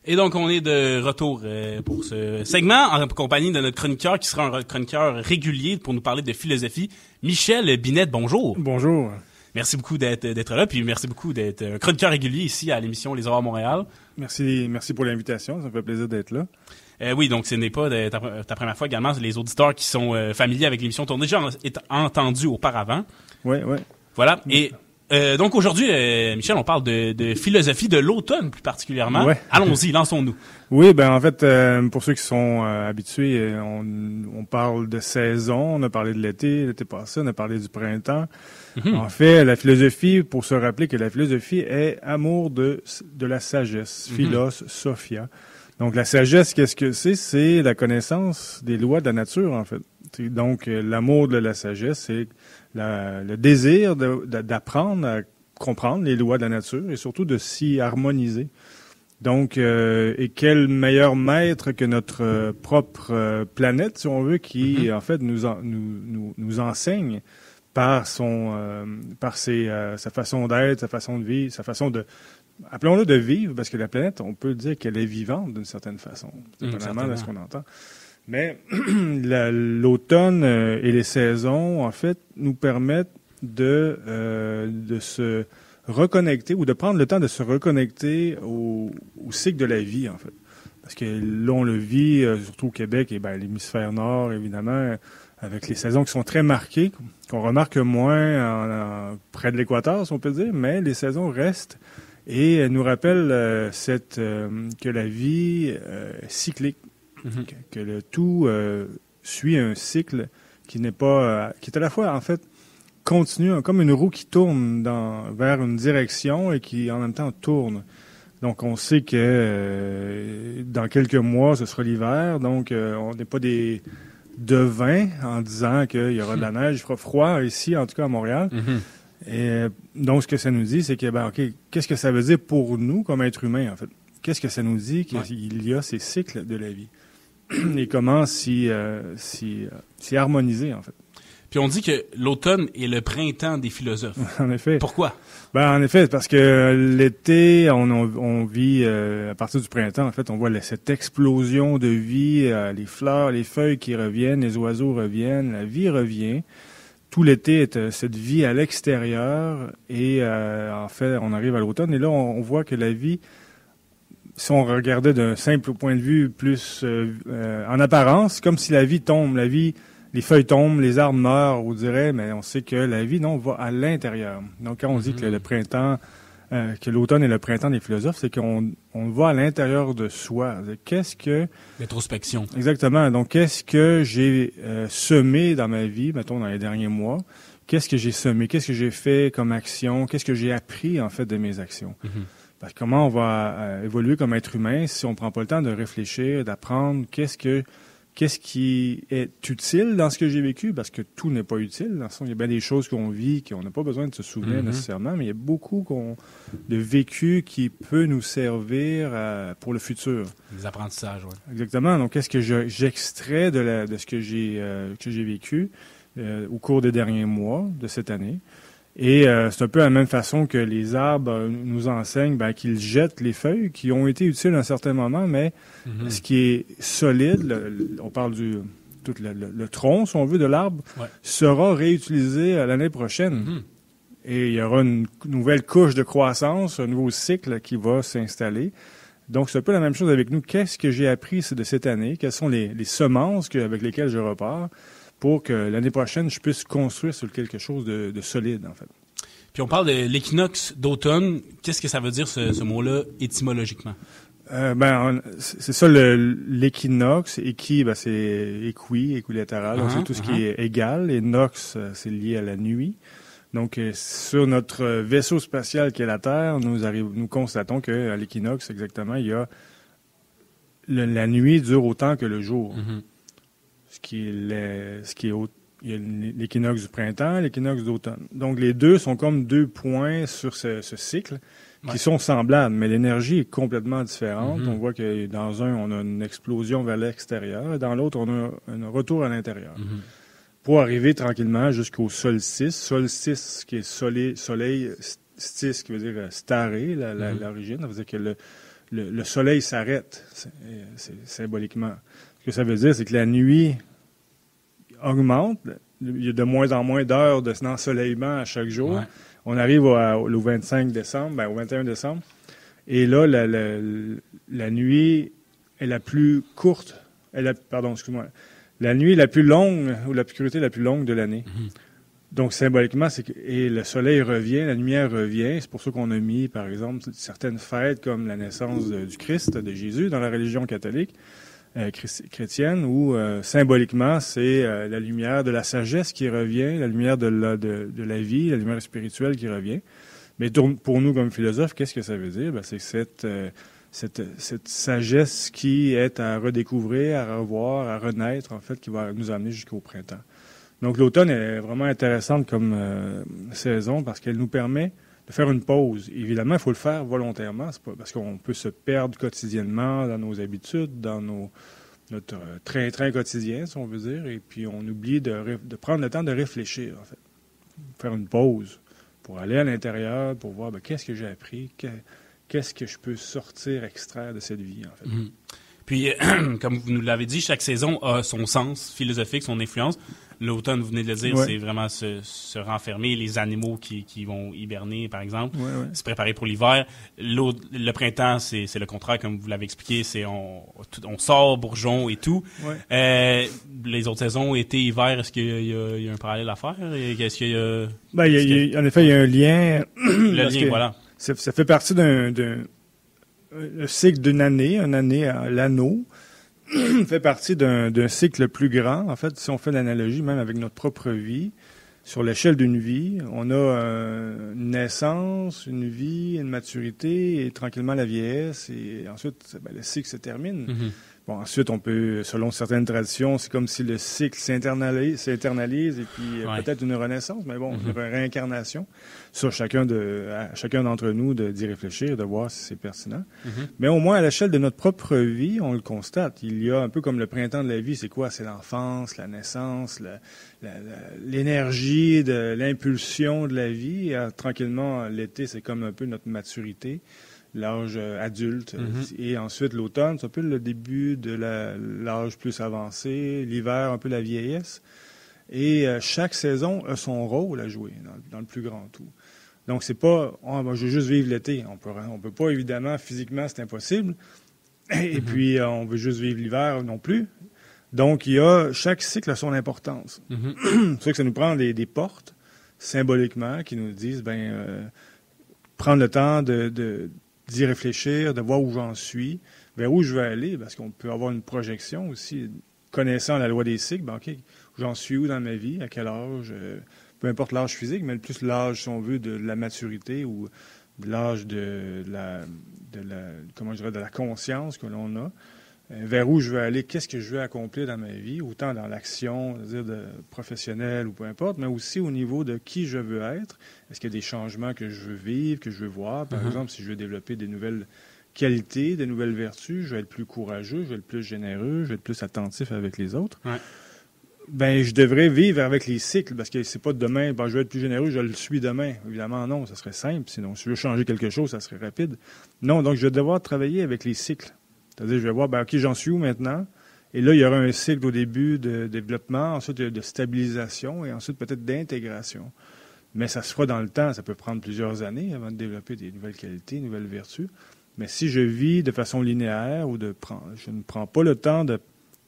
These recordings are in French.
Et donc, on est de retour pour ce segment en compagnie de notre chroniqueur qui sera un chroniqueur régulier pour nous parler de philosophie. Michel Binette, bonjour. Bonjour. Merci beaucoup d'être là, puis merci beaucoup d'être un chroniqueur régulier ici à l'émission Les Aurores Montréal. Merci pour l'invitation, ça me fait plaisir d'être là. Oui, donc ce n'est pas ta première fois également. Les auditeurs qui sont familiers avec l'émission t'ont déjà entendu auparavant. Oui. Voilà, et... donc aujourd'hui, Michel, on parle de philosophie de l'automne plus particulièrement. Ouais. Allons-y, lançons-nous. Oui, en fait, pour ceux qui sont habitués, on parle de saison, on a parlé de l'été passé, on a parlé du printemps. Mm-hmm. En fait, la philosophie, pour se rappeler que la philosophie est amour de la sagesse, philos, sophia. Donc la sagesse, qu'est-ce que c'est? C'est la connaissance des lois de la nature, en fait. Donc l'amour de la sagesse, c'est le désir d'apprendre à comprendre les lois de la nature et surtout de s'y harmoniser. Donc, et quel meilleur maître que notre propre planète, si on veut, qui en fait nous enseigne par sa façon d'être, sa façon de vivre, sa façon de, appelons-le de vivre, parce que la planète, on peut dire qu'elle est vivante d'une certaine façon, dépendamment de ce qu'on entend. Mais l'automne et les saisons, en fait, nous permettent de se reconnecter ou de prendre le temps de se reconnecter au cycle de la vie, en fait. Parce que là, on le vit, surtout au Québec et l'hémisphère nord, évidemment, avec les saisons qui sont très marquées, qu'on remarque moins près de l'équateur, si on peut dire, mais les saisons restent et nous rappellent que la vie est cyclique. Que le tout suit un cycle qui n'est pas, qui est à la fois en fait continu, comme une roue qui tourne vers une direction et qui en même temps tourne. Donc on sait que dans quelques mois ce sera l'hiver, donc on n'est pas des devins en disant qu'il y aura de la neige, il fera froid ici, en tout cas à Montréal. Et donc ce que ça nous dit, c'est que ok, qu'est-ce que ça veut dire pour nous comme êtres humains en fait? Qu'est-ce que ça nous dit qu'il y a ces cycles de la vie? Et comment s'y harmoniser, en fait. Puis on dit que l'automne est le printemps des philosophes. En effet. Pourquoi? En effet, parce que l'été, on vit, à partir du printemps, en fait, on voit cette explosion de vie, les fleurs, les feuilles qui reviennent, les oiseaux reviennent, la vie revient. Tout l'été est cette vie à l'extérieur et, en fait, on arrive à l'automne et là, on voit que la vie... Si on regardait d'un simple point de vue plus en apparence, comme si la vie tombe, les feuilles tombent, les arbres meurent, on dirait, mais on sait que la vie, non, va à l'intérieur. Donc, quand on dit que le printemps, que l'automne est le printemps des philosophes, c'est qu'on va à l'intérieur de soi. Qu'est-ce que... L'introspection. Exactement. Donc, qu'est-ce que j'ai semé dans ma vie, mettons, dans les derniers mois? Qu'est-ce que j'ai semé? Qu'est-ce que j'ai fait comme action? Qu'est-ce que j'ai appris, en fait, de mes actions? Parce que comment on va évoluer comme être humain si on ne prend pas le temps de réfléchir, d'apprendre qu'est-ce qui est utile dans ce que j'ai vécu, parce que tout n'est pas utile. Dans le sens, il y a bien des choses qu'on vit qu'on n'a pas besoin de se souvenir nécessairement, mais il y a beaucoup de vécu qui peut nous servir pour le futur. Les apprentissages, oui. Exactement. Donc, qu'est-ce que j'extrais de ce que j'ai vécu au cours des derniers mois de cette année? Et c'est un peu la même façon que les arbres nous enseignent qu'ils jettent les feuilles qui ont été utiles à un certain moment, mais ce qui est solide, on parle tout le tronc, si on veut, de l'arbre, sera réutilisé l'année prochaine. Et il y aura une nouvelle couche de croissance, un nouveau cycle qui va s'installer. Donc, c'est un peu la même chose avec nous. Qu'est-ce que j'ai appris de cette année? Quelles sont les semences avec lesquelles je repars? Pour que l'année prochaine, je puisse construire sur quelque chose de solide, en fait. Puis on parle de l'équinoxe d'automne. Qu'est-ce que ça veut dire, ce mot-là, étymologiquement? C'est ça, l'équinoxe. C'est équilatéral. Donc, c'est tout ce qui est égal. Et nox, c'est lié à la nuit. Donc, sur notre vaisseau spatial qui est la Terre, nous constatons qu'à l'équinoxe, exactement, la nuit dure autant que le jour. Il y a l'équinoxe du printemps, l'équinoxe d'automne. Donc, les deux sont comme 2 points sur ce cycle qui sont semblables, mais l'énergie est complètement différente. On voit que dans un, on a une explosion vers l'extérieur, et dans l'autre, on a un retour à l'intérieur. Pour arriver tranquillement jusqu'au solstice. Solstice, qui est soleil, stis, qui veut dire staré, l'origine. Ça veut dire que le soleil s'arrête, symboliquement. Ce que ça veut dire, c'est que la nuit augmente. Il y a de moins en moins d'heures d'ensoleillement à chaque jour. Ouais. On arrive au 25 décembre, au 21 décembre. Et là, la nuit est la plus courte. Excuse-moi. La nuit est la plus longue, ou l'obscurité la plus longue de l'année. Mm-hmm. Donc, symboliquement, et le soleil revient, la lumière revient. C'est pour ça qu'on a mis, par exemple, certaines fêtes comme la naissance du Christ, de Jésus, dans la religion catholique, chrétienne, où symboliquement, c'est la lumière de la sagesse qui revient, la lumière de la vie, la lumière spirituelle qui revient. Mais pour nous, comme philosophes, qu'est-ce que ça veut dire? Ben, c'est cette sagesse qui est à redécouvrir, à revoir, à renaître, en fait, qui va nous amener jusqu'au printemps. Donc, l'automne est vraiment intéressante comme saison parce qu'elle nous permet de faire une pause. Évidemment, il faut le faire volontairement, c'est pas parce qu'on peut se perdre quotidiennement dans nos habitudes, dans notre train-train quotidien, si on veut dire, et puis on oublie de prendre le temps de réfléchir, en fait. Faire une pause pour aller à l'intérieur, pour voir qu'est-ce que j'ai appris, qu'est-ce que je peux sortir, extraire de cette vie, en fait. Mm-hmm. Puis, comme vous nous l'avez dit, chaque saison a son sens philosophique, son influence. L'automne, vous venez de le dire, c'est vraiment se renfermer, les animaux qui vont hiberner, par exemple, se préparer pour l'hiver. Le printemps, c'est le contraire, comme vous l'avez expliqué, c'est on sort, bourgeon et tout. Ouais. Les autres saisons, été, hiver, est-ce qu'il y a un parallèle à faire? Est-ce qu'il y a... en effet, il y a un lien. Le lien, voilà. Ça fait partie d'un cycle d'une année, l'anneau, fait partie d'un cycle plus grand. En fait, si on fait l'analogie même avec notre propre vie, sur l'échelle d'une vie, on a une naissance, une vie, une maturité, et tranquillement la vieillesse, et ensuite, le cycle se termine. Mm-hmm. Bon, ensuite, on peut, selon certaines traditions, c'est comme si le cycle s'éternalise et puis peut-être une renaissance, mais bon, une réincarnation. Ça, chacun d'entre nous d'y réfléchir, de voir si c'est pertinent. Mm-hmm. Mais au moins, à l'échelle de notre propre vie, on le constate. Il y a un peu comme le printemps de la vie, c'est quoi? C'est l'enfance, la naissance, l'énergie, l'impulsion de la vie. Et, tranquillement, l'été, c'est comme un peu notre maturité. L'âge adulte. Mm-hmm. Et ensuite, l'automne, c'est un peu le début de l'âge plus avancé. L'hiver, un peu la vieillesse. Et chaque saison a son rôle à jouer dans le plus grand tout. Donc, c'est pas je veux juste vivre l'été. On peut pas, évidemment, physiquement, c'est impossible. Et puis, on veut juste vivre l'hiver non plus. Donc, chaque cycle a son importance. Mm-hmm. C'est pour ça que ça nous prend des portes, symboliquement, qui nous disent, prendre le temps d'y réfléchir, de voir où j'en suis, vers où je veux aller, parce qu'on peut avoir une projection aussi, connaissant la loi des cycles, OK, j'en suis où dans ma vie, à quel âge, peu importe l'âge physique, mais plus l'âge, si on veut, de la maturité ou de l'âge de la conscience que l'on a, vers où je veux aller, qu'est-ce que je veux accomplir dans ma vie, autant dans l'action, c'est-à-dire professionnelle ou peu importe, mais aussi au niveau de qui je veux être. Est-ce qu'il y a des changements que je veux vivre, que je veux voir? Par exemple, si je veux développer des nouvelles qualités, des nouvelles vertus, je vais être plus courageux, je vais être plus généreux, je vais être plus attentif avec les autres. Ouais. Je devrais vivre avec les cycles, parce que c'est pas demain, je vais être plus généreux, je le suis demain. Évidemment, non, ça serait simple. Sinon, si je veux changer quelque chose, ça serait rapide. Non, donc je vais devoir travailler avec les cycles. C'est-à-dire, je vais voir, OK, j'en suis où maintenant? Et là, il y aura un cycle au début de développement, ensuite de stabilisation et ensuite peut-être d'intégration. Mais ça se fera dans le temps. Ça peut prendre plusieurs années avant de développer des nouvelles qualités, nouvelles vertus. Mais si je vis de façon linéaire ou je ne prends pas le temps de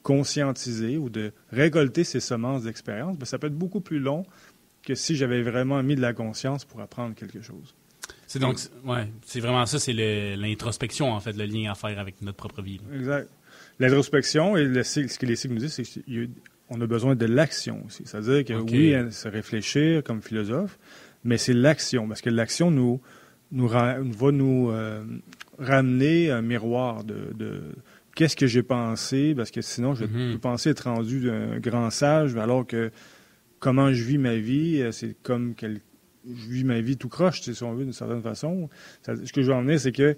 conscientiser ou de récolter ces semences d'expérience, ça peut être beaucoup plus long que si j'avais vraiment mis de la conscience pour apprendre quelque chose. C'est vraiment ça, c'est l'introspection, en fait, le lien à faire avec notre propre vie. Là. Exact. L'introspection et ce que les cycles nous disent, c'est qu'on a besoin de l'action aussi. C'est-à-dire que oui, c'est réfléchir comme philosophe, mais c'est l'action, parce que l'action va nous ramener un miroir de qu'est-ce que j'ai pensé, parce que sinon, je peux penser être rendu un grand sage, alors que comment je vis ma vie, c'est comme je vis ma vie tout croche, si on veut, d'une certaine façon. Ce que je veux en venir, c'est que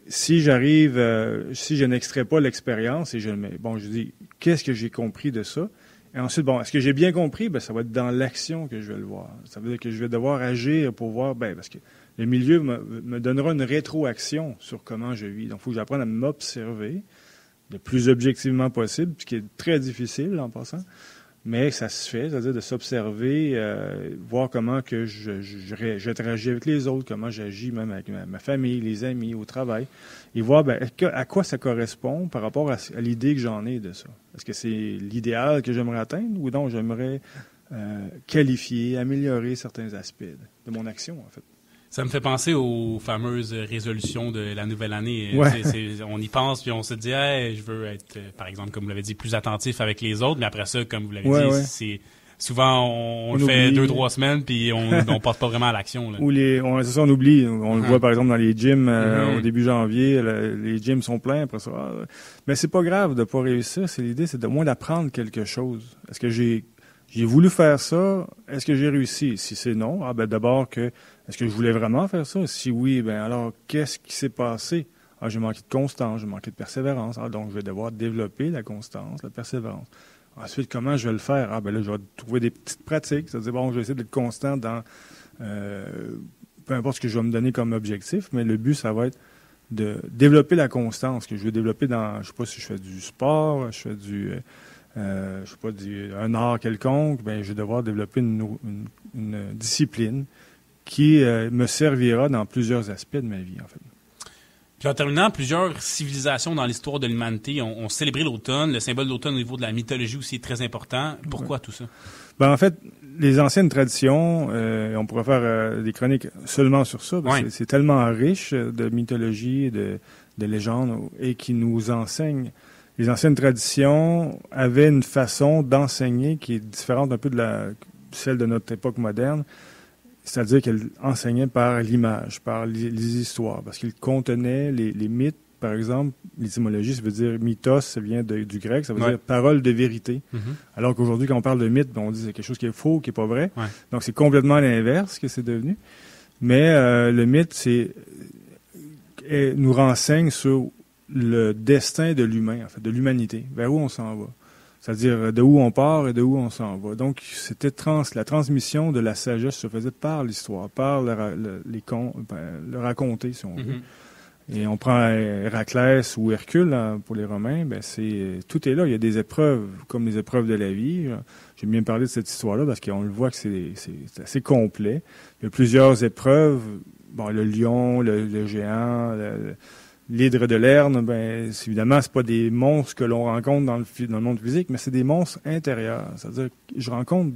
si je n'extrais pas l'expérience et je dis, qu'est-ce que j'ai compris de ça? Et ensuite, est-ce que j'ai bien compris? Ça va être dans l'action que je vais le voir. Ça veut dire que je vais devoir agir pour voir, parce que Le milieu me donnera une rétroaction sur comment je vis. Donc, il faut que j'apprenne à m'observer le plus objectivement possible, ce qui est très difficile en passant, mais ça se fait, c'est-à-dire de s'observer, voir comment que j'interagis avec les autres, comment j'agis même avec ma famille, les amis, au travail, et voir à quoi ça correspond par rapport à l'idée que j'en ai de ça. Est-ce que c'est l'idéal que j'aimerais atteindre ou non, j'aimerais qualifier, améliorer certains aspects de mon action, en fait. Ça me fait penser aux fameuses résolutions de la nouvelle année. Ouais. On y pense, puis on se dit, hey, je veux être, par exemple, comme vous l'avez dit, plus attentif avec les autres. Mais après ça, comme vous l'avez dit, c'est souvent on le fait 2-3 semaines, puis on passe pas vraiment à l'action. Là. Ou c'est ça, on oublie. On le voit par exemple dans les gyms au début janvier, les gyms sont pleins. Après ça, mais c'est pas grave de pas réussir. L'idée, c'est de moins d'apprendre quelque chose. Est-ce que j'ai voulu faire ça? Est-ce que j'ai réussi? Si c'est non, d'abord est-ce que je voulais vraiment faire ça? Si oui, alors, qu'est-ce qui s'est passé? J'ai manqué de constance, j'ai manqué de persévérance. Donc, je vais devoir développer la constance, la persévérance. Ensuite, comment je vais le faire? Là, je vais trouver des petites pratiques. C'est-à-dire, je vais essayer d'être constant dans peu importe ce que je vais me donner comme objectif, mais le but, ça va être de développer la constance que je veux développer dans, je sais pas si je fais du sport, je fais un art quelconque, je vais devoir développer une discipline qui me servira dans plusieurs aspects de ma vie, en fait. Puis en terminant, plusieurs civilisations dans l'histoire de l'humanité ont célébré l'automne. Le symbole de l'automne au niveau de la mythologie aussi est très important. Pourquoi tout ça? En fait, les anciennes traditions, on pourrait faire des chroniques seulement sur ça, parce que c'est tellement riche de mythologie, de légendes, et qui nous enseignent. Les anciennes traditions avaient une façon d'enseigner qui est différente un peu de celle de notre époque moderne. C'est-à-dire qu'elle enseignait par l'image, par les histoires, parce qu'il contenait les mythes, par exemple. L'étymologie, ça veut dire mythos, ça vient du grec, ça veut dire parole de vérité. Mm-hmm. Alors qu'aujourd'hui, quand on parle de mythe, on dit que c'est quelque chose qui est faux, qui n'est pas vrai. Ouais. Donc, c'est complètement l'inverse que c'est devenu. Mais le mythe, nous renseigne sur le destin de l'humain, en fait, de l'humanité, vers où on s'en va. C'est-à-dire de où on part et de où on s'en va. Donc, c'était la transmission de la sagesse se faisait par l'histoire, par le raconter, si on veut. Mm-hmm. Et on prend Héraclès ou Hercule pour les Romains, tout est là. Il y a des épreuves, comme les épreuves de la vie. J'aime bien parler de cette histoire-là parce qu'on le voit que c'est assez complet. Il y a plusieurs épreuves. Le lion, le géant, l'hydre de Lerne, évidemment, c'est pas des monstres que l'on rencontre dans le monde physique, mais c'est des monstres intérieurs. C'est-à-dire que je rencontre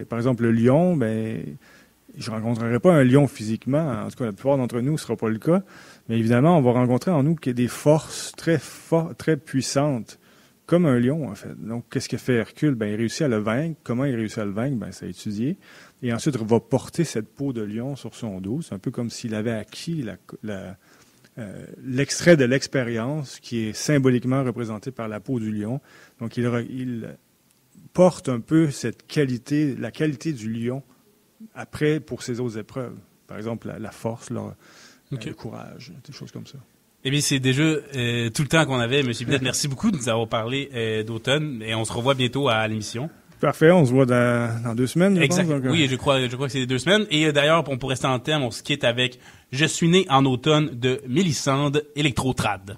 par exemple, le lion, je rencontrerai pas un lion physiquement. En tout cas, la plupart d'entre nous, ce sera pas le cas. Mais évidemment, on va rencontrer en nous qu'il y a des forces très puissantes, comme un lion, en fait. Donc, qu'est-ce que fait Hercule? Il réussit à le vaincre. Comment il réussit à le vaincre? C'est étudié. Et ensuite, il va porter cette peau de lion sur son dos. C'est un peu comme s'il avait acquis l'extrait de l'expérience qui est symboliquement représenté par la peau du lion. Donc, il porte un peu la qualité du lion après pour ses autres épreuves. Par exemple, la force, le courage, des choses comme ça. Eh bien, c'est déjà tout le temps qu'on avait, M. Bidette. Merci beaucoup de nous avoir parlé d'automne et on se revoit bientôt à l'émission. Parfait, on se voit dans 2 semaines. Exact. Je pense, donc, oui, je crois que c'est 2 semaines. Et d'ailleurs, pour rester en thème, on se quitte avec « Je suis né en automne » de Mélissande Electrotrad.